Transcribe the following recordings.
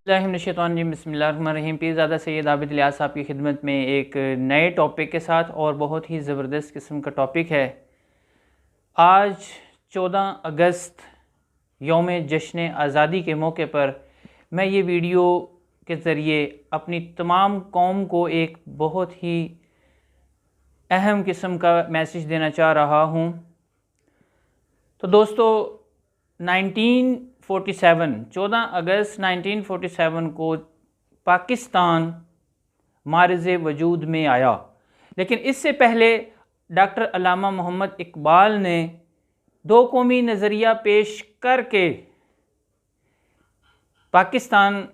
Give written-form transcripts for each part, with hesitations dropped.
बिस्मिल्लाहिर्रहमानिर्रहीम। पीरज़ादा सैयद आबिद इलियास साहब की खिदमत में एक नए टॉपिक के साथ, और बहुत ही ज़बरदस्त किस्म का टॉपिक है। आज 14 अगस्त यौम जश्न आज़ादी के मौके पर मैं ये वीडियो के ज़रिए अपनी तमाम कौम को एक बहुत ही अहम किस्म का मैसेज देना चाह रहा हूँ। तो दोस्तों, 14 अगस्त 1947 को पाकिस्तान मारिज़ वजूद में आया, लेकिन इससे पहले डॉक्टर अल्लामा मोहम्मद इकबाल ने दो कौमी नज़रिया पेश करके पाकिस्तान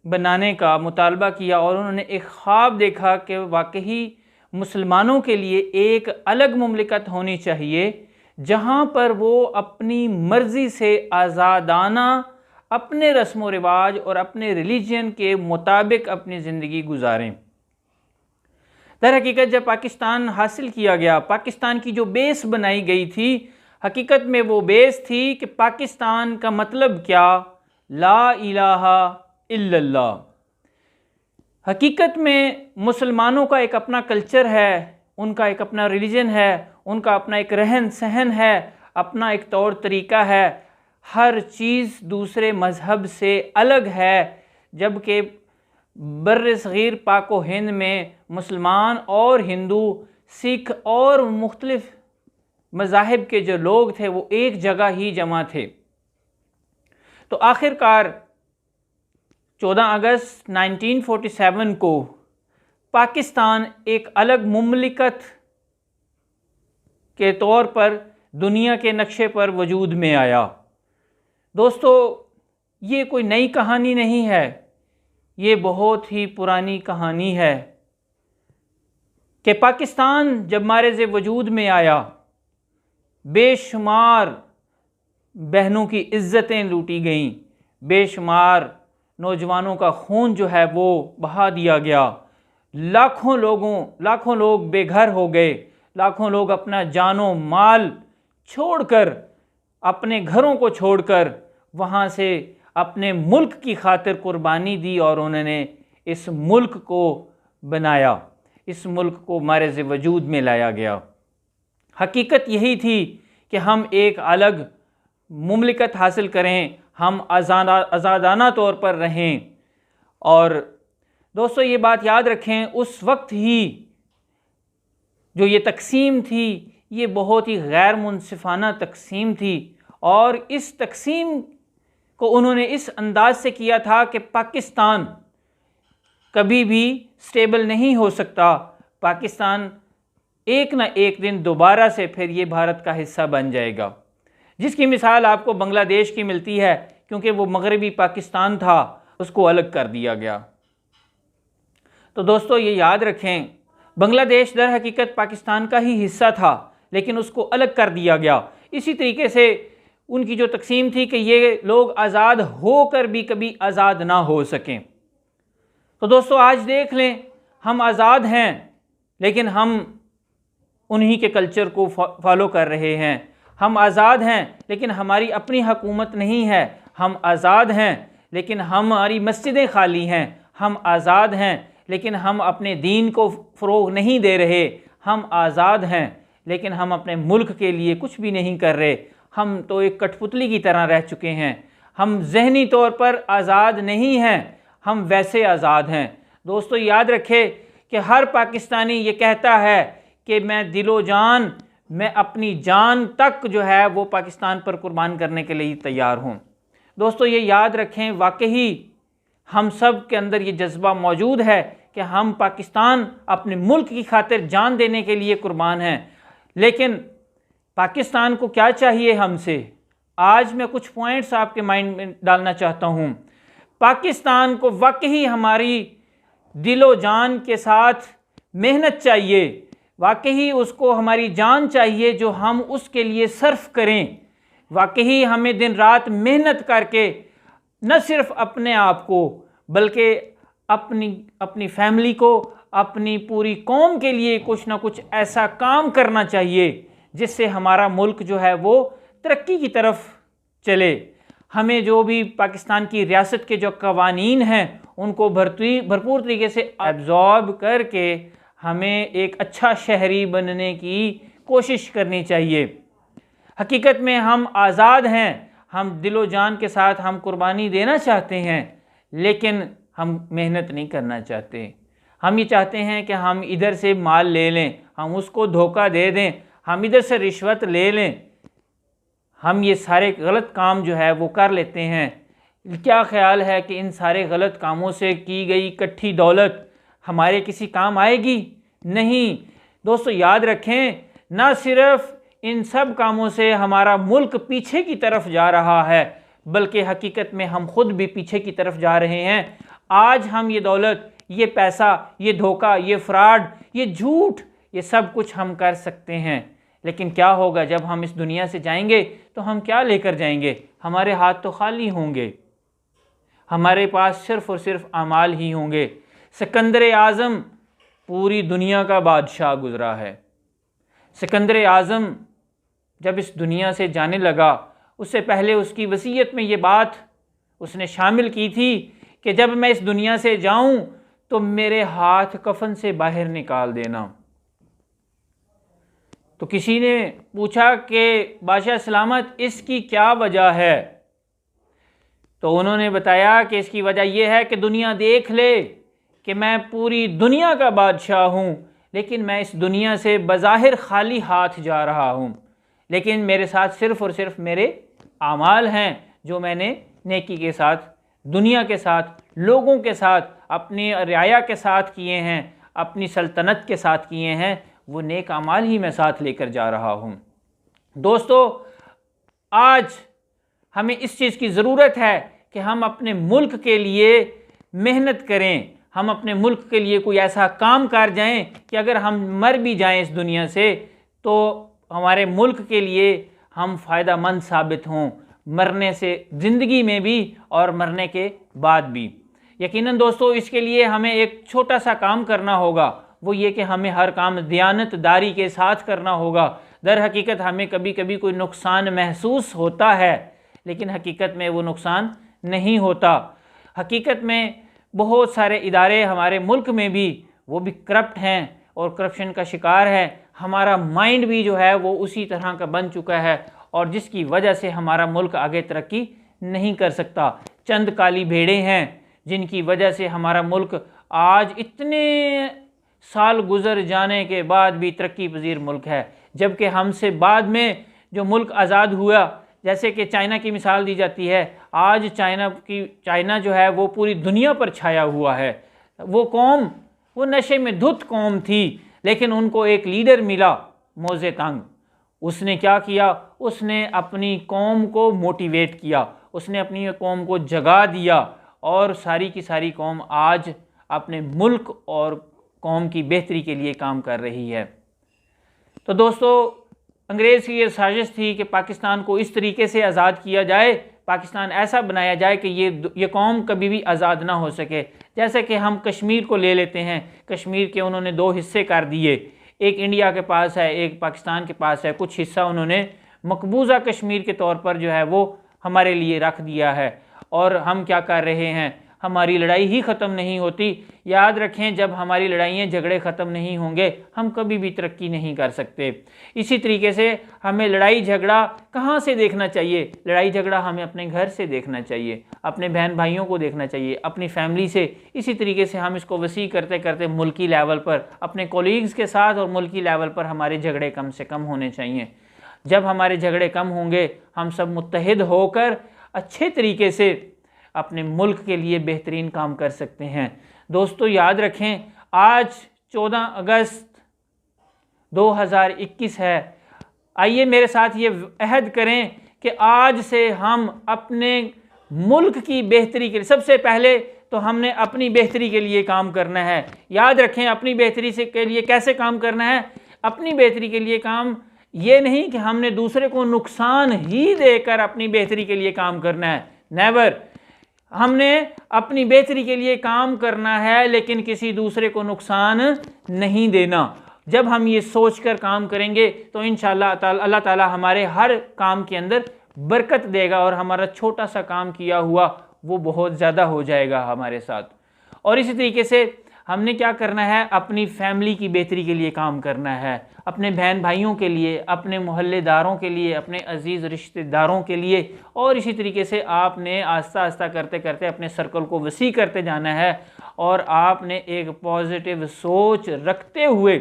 बनाने का मुतालबा किया, और उन्होंने एक ख्वाब देखा कि वाकई मुसलमानों के लिए एक अलग मुमलिकत होनी चाहिए जहाँ पर वो अपनी मर्ज़ी से आज़ादाना अपने रस्म व रिवाज और अपने रिलीजन के मुताबिक अपनी ज़िंदगी गुजारें। दर हकीकत जब पाकिस्तान हासिल किया गया, पाकिस्तान की जो बेस बनाई गई थी, हकीकत में वो बेस थी कि पाकिस्तान का मतलब क्या, ला इलाहा इल्लल्लाह। हकीकत में मुसलमानों का एक अपना कल्चर है, उनका एक अपना रिलीजन है, उनका अपना एक रहन सहन है, अपना एक तौर तरीका है, हर चीज़ दूसरे मज़हब से अलग है। जबकि बर्र सग़ीर पाक व हिंद में मुसलमान और हिंदू, सिख और मुख्तलिफ मज़ाहिब के जो लोग थे वो एक जगह ही जमा थे। तो आखिरकार 14 अगस्त 1947 को पाकिस्तान एक अलग मुमलिकत के तौर पर दुनिया के नक्शे पर वजूद में आया। दोस्तों, ये कोई नई कहानी नहीं है, ये बहुत ही पुरानी कहानी है कि पाकिस्तान जब मारिज़ वजूद में आया, बेशुमार बहनों की इज़्ज़तें लूटी गईं, बेशुमार नौजवानों का खून जो है वो बहा दिया गया, लाखों लोग बेघर हो गए, लाखों लोग अपना जानो माल छोड़कर, अपने घरों को छोड़कर वहाँ से अपने मुल्क की खातिर कुर्बानी दी, और उन्होंने इस मुल्क को बनाया, इस मुल्क को मारिज़ वजूद में लाया गया। हकीकत यही थी कि हम एक अलग मुमलिकत हासिल करें, हम आज़ादाना तौर पर रहें। और दोस्तों, ये बात याद रखें, उस वक्त ही जो ये तकसीम थी, ये बहुत ही गैर मुनसिफ़ाना तकसीम थी, और इस तकसीम को उन्होंने इस अंदाज से किया था कि पाकिस्तान कभी भी स्टेबल नहीं हो सकता। पाकिस्तान एक ना एक दिन दोबारा से फिर ये भारत का हिस्सा बन जाएगा, जिसकी मिसाल आपको बांग्लादेश की मिलती है, क्योंकि वो मगरबी पाकिस्तान था, उसको अलग कर दिया गया। तो दोस्तों, ये याद रखें, बांग्लादेश दर हकीकत पाकिस्तान का ही हिस्सा था, लेकिन उसको अलग कर दिया गया। इसी तरीके से उनकी जो तकसीम थी कि ये लोग आज़ाद होकर भी कभी आज़ाद ना हो सकें। तो दोस्तों, आज देख लें, हम आज़ाद हैं, लेकिन हम उन्हीं के कल्चर को फॉलो कर रहे हैं। हम आज़ाद हैं, लेकिन हमारी अपनी हुकूमत नहीं है। हम आज़ाद हैं, लेकिन हमारी मस्जिदें खाली हैं। हम आज़ाद हैं, लेकिन हम अपने दीन को फ़रोग़ नहीं दे रहे। हम आज़ाद हैं, लेकिन हम अपने मुल्क के लिए कुछ भी नहीं कर रहे। हम तो एक कठपुतली की तरह रह चुके हैं। हम ज़हनी तौर पर आज़ाद नहीं हैं, हम वैसे आज़ाद हैं। दोस्तों, याद रखें कि हर पाकिस्तानी ये कहता है कि मैं दिलो जान, मैं अपनी जान तक जो है वो पाकिस्तान पर कुर्बान करने के लिए तैयार हूँ। दोस्तों, ये याद रखें, वाकई हम सब के अंदर ये जज्बा मौजूद है कि हम पाकिस्तान अपने मुल्क की खातिर जान देने के लिए कुर्बान हैं। लेकिन पाकिस्तान को क्या चाहिए हमसे? आज मैं कुछ पॉइंट्स आपके माइंड में डालना चाहता हूँ। पाकिस्तान को वाकई हमारी दिलो जान के साथ मेहनत चाहिए, वाकई उसको हमारी जान चाहिए जो हम उसके लिए सर्फ करें। वाकई हमें दिन रात मेहनत करके न सिर्फ अपने आप को, बल्कि अपनी फैमिली को, अपनी पूरी कौम के लिए कुछ ना कुछ ऐसा काम करना चाहिए जिससे हमारा मुल्क जो है वो तरक्की की तरफ चले। हमें जो भी पाकिस्तान की रियासत के जो कवानीन हैं उनको भरपूर तरीके से एब्जॉर्ब करके हमें एक अच्छा शहरी बनने की कोशिश करनी चाहिए। हकीकत में हम आज़ाद हैं, हम दिलो जान के साथ हम कुर्बानी देना चाहते हैं, लेकिन हम मेहनत नहीं करना चाहते। हम ये चाहते हैं कि हम इधर से माल ले लें, हम उसको धोखा दे दें, हम इधर से रिश्वत ले लें, हम ये सारे गलत काम जो है वो कर लेते हैं। क्या ख्याल है कि इन सारे गलत कामों से की गई इकट्ठी दौलत हमारे किसी काम आएगी? नहीं दोस्तों, याद रखें, ना सिर्फ इन सब कामों से हमारा मुल्क पीछे की तरफ जा रहा है, बल्कि हकीकत में हम खुद भी पीछे की तरफ जा रहे हैं। आज हम ये दौलत, ये पैसा, ये धोखा, ये फ्रॉड, ये झूठ, ये सब कुछ हम कर सकते हैं, लेकिन क्या होगा जब हम इस दुनिया से जाएंगे तो हम क्या लेकर जाएंगे? हमारे हाथ तो खाली होंगे, हमारे पास सिर्फ और सिर्फ अमाल ही होंगे। सिकंदर आज़म पूरी दुनिया का बादशाह गुजरा है। सिकंदर आज़म जब इस दुनिया से जाने लगा, उससे पहले उसकी वसीयत में ये बात उसने शामिल की थी कि जब मैं इस दुनिया से जाऊं तो मेरे हाथ कफन से बाहर निकाल देना। तो किसी ने पूछा कि बादशाह सलामत, इसकी क्या वजह है? तो उन्होंने बताया कि इसकी वजह यह है कि दुनिया देख ले कि मैं पूरी दुनिया का बादशाह हूँ, लेकिन मैं इस दुनिया से बज़ाहिर खाली हाथ जा रहा हूँ, लेकिन मेरे साथ सिर्फ़ और सिर्फ मेरे आमाल हैं जो मैंने नेकी के साथ, दुनिया के साथ, लोगों के साथ, अपनी रियाया के साथ किए हैं, अपनी सल्तनत के साथ किए हैं, वो नेक अमाल ही मैं साथ लेकर जा रहा हूँ। दोस्तों, आज हमें इस चीज़ की ज़रूरत है कि हम अपने मुल्क के लिए मेहनत करें, हम अपने मुल्क के लिए कोई ऐसा काम कर जाएं कि अगर हम मर भी जाएं इस दुनिया से तो हमारे मुल्क के लिए हम फ़ायदेमंद साबित हों, मरने से ज़िंदगी में भी और मरने के बाद भी। यकीनन दोस्तों, इसके लिए हमें एक छोटा सा काम करना होगा, वो ये कि हमें हर काम दयानतदारी के साथ करना होगा। दर हकीकत हमें कभी कभी कोई नुकसान महसूस होता है, लेकिन हकीकत में वो नुकसान नहीं होता। हकीकत में बहुत सारे इदारे हमारे मुल्क में भी वो भी करप्ट हैं और करप्शन का शिकार है। हमारा माइंड भी जो है वो उसी तरह का बन चुका है और जिसकी वजह से हमारा मुल्क आगे तरक्की नहीं कर सकता। चंद काली भेड़ें हैं जिनकी वजह से हमारा मुल्क आज इतने साल गुजर जाने के बाद भी तरक्की पजीर मुल्क है, जबकि हमसे बाद में जो मुल्क आज़ाद हुआ, जैसे कि चाइना की मिसाल दी जाती है, आज चाइना जो है वो पूरी दुनिया पर छाया हुआ है। वो कौम, वो नशे में धुत कौम थी, लेकिन उनको एक लीडर मिला, मोज़े तंग। उसने क्या किया? उसने अपनी कौम को मोटिवेट किया, उसने अपनी कौम को जगा दिया और सारी की सारी कौम आज अपने मुल्क और कौम की बेहतरी के लिए काम कर रही है। तो दोस्तों, अंग्रेज़ की ये साजिश थी कि पाकिस्तान को इस तरीके से आज़ाद किया जाए, पाकिस्तान ऐसा बनाया जाए कि ये कौम कभी भी आज़ाद ना हो सके। जैसे कि हम कश्मीर को ले लेते हैं, कश्मीर के उन्होंने दो हिस्से कर दिए, एक इंडिया के पास है, एक पाकिस्तान के पास है। कुछ हिस्सा उन्होंने मकबूजा कश्मीर के तौर पर जो है वो हमारे लिए रख दिया है और हम क्या कर रहे हैं? हमारी लड़ाई ही ख़त्म नहीं होती। याद रखें, जब हमारी लड़ाइयाँ झगड़े ख़त्म नहीं होंगे हम कभी भी तरक्की नहीं कर सकते। इसी तरीके से हमें लड़ाई झगड़ा कहाँ से देखना चाहिए? लड़ाई झगड़ा हमें अपने घर से देखना चाहिए, अपने बहन भाइयों को देखना चाहिए, अपनी फैमिली से। इसी तरीके से हम इसको वसी करते करते मुल्की लेवल पर अपने कोलीग्स के साथ और मुल्की लेवल पर हमारे झगड़े कम से कम होने चाहिए। जब हमारे झगड़े कम होंगे, हम सब मुत्तहिद होकर अच्छे तरीके से अपने मुल्क के लिए बेहतरीन काम कर सकते हैं। दोस्तों, याद रखें, आज 14 अगस्त 2021 है। आइए मेरे साथ ये अहद करें कि आज से हम अपने मुल्क की बेहतरी के लिए, सबसे पहले तो हमने अपनी बेहतरी के लिए काम करना है। याद रखें, अपनी बेहतरी से के लिए कैसे काम करना है? अपनी बेहतरी के लिए काम ये नहीं कि हमने दूसरे को नुकसान ही देकर अपनी बेहतरी के लिए काम करना है। नेवर। हमने अपनी बेहतरी के लिए काम करना है, लेकिन किसी दूसरे को नुकसान नहीं देना। जब हम ये सोचकर काम करेंगे तो इंशाअल्लाह अल्लाह ताला हमारे हर काम के अंदर बरकत देगा और हमारा छोटा सा काम किया हुआ वो बहुत ज़्यादा हो जाएगा हमारे साथ। और इसी तरीके से हमने क्या करना है, अपनी फैमिली की बेहतरी के लिए काम करना है, अपने बहन भाइयों के लिए, अपने मोहल्लेदारों के लिए, अपने अजीज़ रिश्तेदारों के लिए। और इसी तरीके से आपने आस्ता आस्ता करते करते अपने सर्कल को वसी करते जाना है और आपने एक पॉजिटिव सोच रखते हुए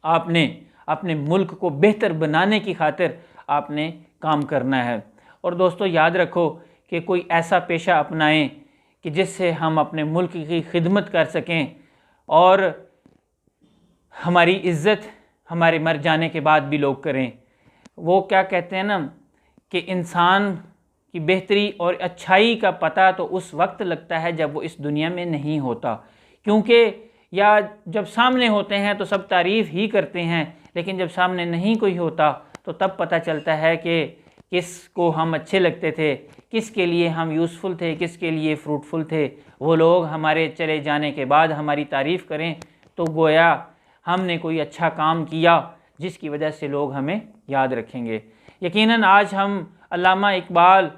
आपने अपने मुल्क को बेहतर बनाने की खातिर आपने काम करना है। और दोस्तों याद रखो कि कोई ऐसा पेशा अपनाएं कि जिससे हम अपने मुल्क की खिदमत कर सकें और हमारी इज़्ज़त हमारे मर जाने के बाद भी लोग करें। वो क्या कहते हैं ना कि इंसान की बेहतरी और अच्छाई का पता तो उस वक्त लगता है जब वो इस दुनिया में नहीं होता, क्योंकि या जब सामने होते हैं तो सब तारीफ़ ही करते हैं, लेकिन जब सामने नहीं कोई होता तो तब पता चलता है कि किसको हम अच्छे लगते थे, किसके लिए हम यूज़फुल थे, किसके लिए फ्रूटफुल थे। वो लोग हमारे चले जाने के बाद हमारी तारीफ़ करें तो गोया हमने कोई अच्छा काम किया जिसकी वजह से लोग हमें याद रखेंगे। यकीनन आज हम अल्लामा इकबाल,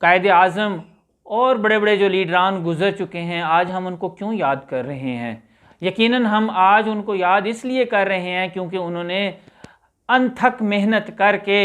कायदे आज़म और बड़े बड़े जो लीडरान गुज़र चुके हैं, आज हम उनको क्यों याद कर रहे हैं? यकीनन हम आज उनको याद इसलिए कर रहे हैं क्योंकि उन्होंने अनथक मेहनत करके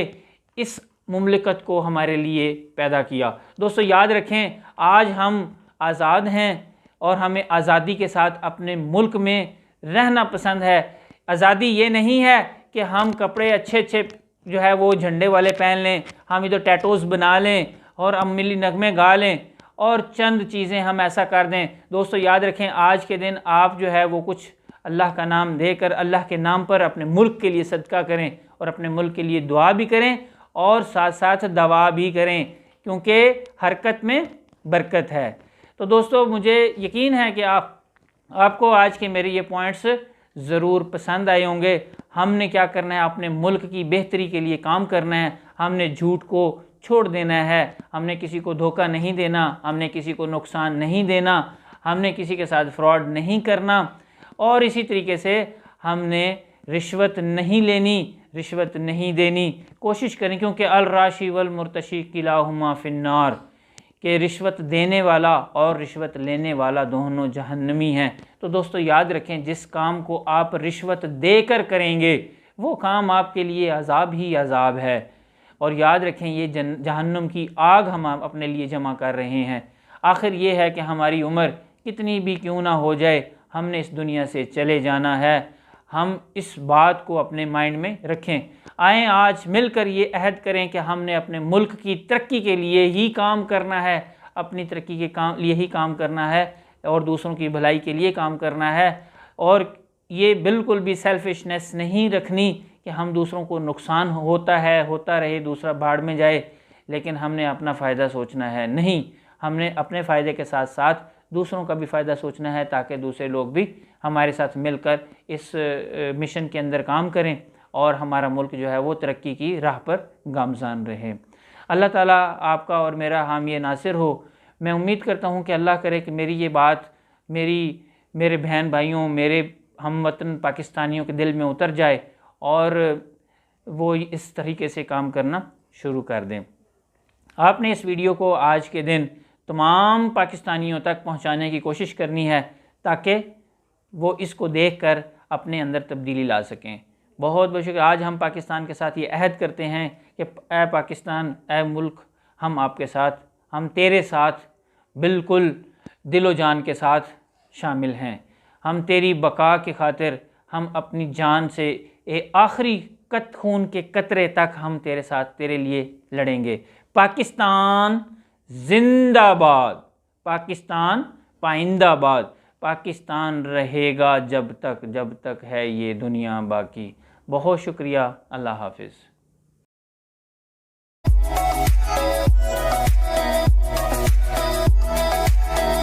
इस मुमलिकत को हमारे लिए पैदा किया। दोस्तों याद रखें, आज हम आज़ाद हैं और हमें आज़ादी के साथ अपने मुल्क में रहना पसंद है। आज़ादी ये नहीं है कि हम कपड़े अच्छे अच्छे जो है वो झंडे वाले पहन लें, हम इधर टैटूज़ बना लें और अम्मिली नगमे गा लें और चंद चीज़ें हम ऐसा कर दें। दोस्तों याद रखें, आज के दिन आप जो है वो कुछ अल्लाह का नाम देकर अल्लाह के नाम पर अपने मुल्क के लिए सदका करें और अपने मुल्क के लिए दुआ भी करें और साथ साथ दवा भी करें, क्योंकि हरकत में बरकत है। तो दोस्तों मुझे यकीन है कि आपको आज के मेरे ये पॉइंट्स ज़रूर पसंद आए होंगे। हमने क्या करना है, अपने मुल्क की बेहतरी के लिए काम करना है। हमने झूठ को छोड़ देना है, हमने किसी को धोखा नहीं देना, हमने किसी को नुकसान नहीं देना, हमने किसी के साथ फ्रॉड नहीं करना और इसी तरीके से हमने रिश्वत नहीं लेनी, रिश्वत नहीं देनी। कोशिश करें, क्योंकि अल राशी वल मुर्तशी किलाहुमा फिन्नार, कि रिश्वत देने वाला और रिश्वत लेने वाला दोनों जहन्नमी हैं। तो दोस्तों याद रखें, जिस काम को आप रिश्वत देकर करेंगे वो काम आपके लिए अजाब ही अजाब है। और याद रखें, ये जहन्नुम की आग हम अपने लिए जमा कर रहे हैं। आखिर ये है कि हमारी उम्र कितनी भी क्यों ना हो जाए, हमने इस दुनिया से चले जाना है। हम इस बात को अपने माइंड में रखें। आएँ आज मिलकर ये अहद करें कि हमने अपने मुल्क की तरक्की के लिए ही काम करना है, अपनी तरक्की के लिए ही काम करना है और दूसरों की भलाई के लिए काम करना है। और ये बिल्कुल भी सेल्फिशनेस नहीं रखनी कि हम दूसरों को नुकसान होता रहे, दूसरा भाड़ में जाए, लेकिन हमने अपना फ़ायदा सोचना है। नहीं, हमने अपने फ़ायदे के साथ साथ दूसरों का भी फ़ायदा सोचना है, ताकि दूसरे लोग भी हमारे साथ मिलकर इस मिशन के अंदर काम करें और हमारा मुल्क जो है वो तरक्की की राह पर गामज़ान रहे। अल्लाह ताला आपका और मेरा हामी नासिर हो। मैं उम्मीद करता हूँ कि अल्लाह करे कि मेरी ये बात मेरे बहन भाइयों, मेरे हमवतन पाकिस्तानियों के दिल में उतर जाए और वो इस तरीके से काम करना शुरू कर दें। आपने इस वीडियो को आज के दिन तमाम पाकिस्तानियों तक पहुंचाने की कोशिश करनी है, ताकि वो इसको देखकर अपने अंदर तब्दीली ला सकें। बहुत बहुत शुक्रिया। आज हम पाकिस्तान के साथ ये अहद करते हैं कि ए पाकिस्तान, ए मुल्क, हम आपके साथ, हम तेरे साथ बिल्कुल दिलो जान के साथ शामिल हैं। हम तेरी बका की खातिर हम अपनी जान से आखिरी खून के कतरे तक हम तेरे साथ, तेरे लिए लड़ेंगे। पाकिस्तान जिंदाबाद, पाकिस्तान पाइंदाबाद, पाकिस्तान रहेगा जब तक है ये दुनिया बाकी। बहुत शुक्रिया। अल्लाह हाफिज़।